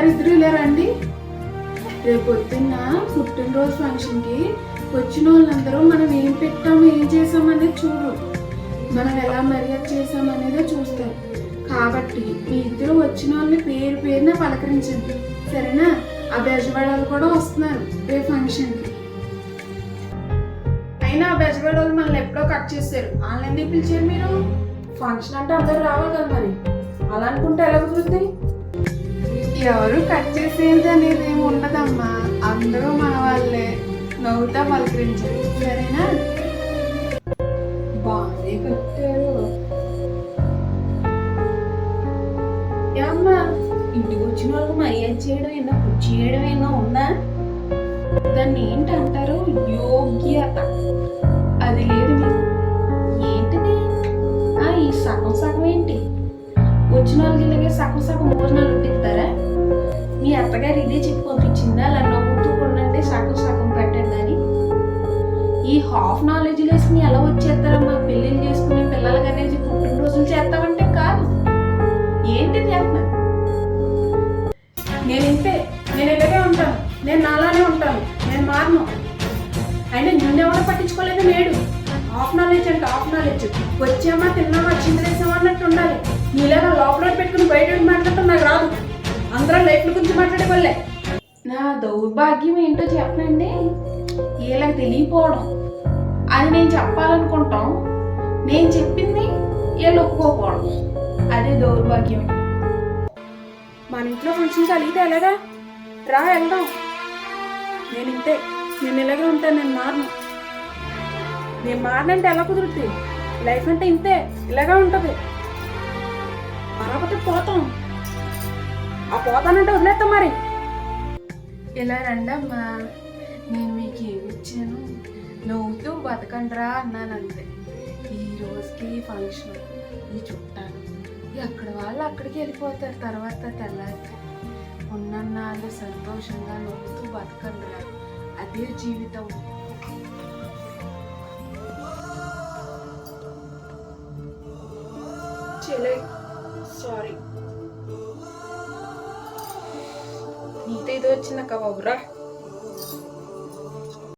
ఒకసారి ఇద్దరు ఇలా రండి. రేపు పొద్దున్న పుట్టినరోజు ఫంక్షన్కి వచ్చిన వాళ్ళందరూ మనం ఏం పెట్టాము ఏం చేసామనేది చూడు, మనం ఎలా మర్యాద చేసామనేదే చూస్తారు. కాబట్టి మీ ఇద్దరు వచ్చిన వాళ్ళని పేరు పేరున పలకరించండి, సరేనా? ఆ బెజవాడలు కూడా వస్తున్నారు రేపు ఫంక్షన్కి. అయినా ఆ బెజవాడలు మనల్ని ఎప్పుడో కట్ చేశారు, వాళ్ళని ఎందుకు పిలిచారు మీరు? ఫంక్షన్ అంటే అందరూ రావాలి కదా, మరి అలా అనుకుంటే ఎలా కుదురుతుంది? ఎవరు కట్ చేసేది అనేది ఏమి ఉండదమ్మా, అందరూ మన వాళ్ళే, నవ్వుతా పలకరించారు, సరేనా? బాగానే కట్టారు. ఏమ్మా, ఇంటికి వచ్చిన వాళ్ళకి మర్యాద చేయడం ఏమో కుర్చీ చేయడం ఏమో ఉందా? దాన్ని ఏంటంటారు? యోగ్యత. అది లేదు మీకు. ఏంటిది ఈ సగం సగం ఏంటి? వచ్చిన వాళ్ళకి ఇలాగే సగం సగం భోజనాలు ఉట్టిస్తారా? మీ అత్తగారు ఇదే చెప్పి పంపించిందా? అలా నవ్వుతూ ఉండండి, సగం సగం పెట్టండి అని. ఈ హాఫ్ నాలెడ్జ్ లేసి ఎలా వచ్చేస్తారమ్మా? పెళ్ళిళ్ళు చేసుకునే పిల్లలు అనేది పుట్టినరోజులు చేస్తామంటే కాదు. ఏంటిది అన్నా? నేను ఇంతే, నేను ఇలాగే ఉంటాను, నేను నాలానే ఉంటాను, నేను మారను. అయినా నిన్నెవరో పట్టించుకోలేదు. నేడు హాఫ్ నాలెడ్జ్ అంటే హాఫ్ నాలెడ్జ్. వచ్చామా తిన్నామా చిందరేసామా అన్నట్టు ఉండాలి. నీలాగా లోపల పెట్టుకుని బయట మాట్లాడటం నాకు రాదు. అందరూ లైఫ్ల గురించి మాట్లాడే వాళ్ళే. నా దౌర్భాగ్యం ఏంటో చెప్పనండి, ఇలా తెలియపోవడం. అది నేను చెప్పాలనుకుంటాం, నేను చెప్పింది వీళ్ళు ఒప్పుకోకపోవడం, అదే దౌర్భాగ్యం. మన ఇంట్లో ఫంక్షన్ కలిగితే ఎలాగా? రా వెళ్దాం. నేను ఇంతే, నేను ఇలాగే ఉంటాను, నేను మారను. నేను మారనంటే ఎలా కుదురుతుంది? లైఫ్ అంటే ఇంతే, ఇలాగా ఉంటుంది. మరొకటి పోతాం, ఆ పోతానంటే వదిలేస్తాం. మరి ఇలా రండమ్మా, నేను మీకు ఏమి ఇచ్చాను? నవ్వుతూ బతకండ్రా అన్నాను అంతే. ఈ రోజుకి ఫంక్షన్, ఈ చుట్టాలు ఎక్కడ వాళ్ళు అక్కడికి వెళ్ళిపోతారు, తర్వాత తెల్లారితే. ఉన్నన్నాళ్ళు సంతోషంగా నవ్వుతూ బతకండ్రా, అదే జీవితం. చెలే సారీ, నీతో ఇది వచ్చిందక్క బాబురా.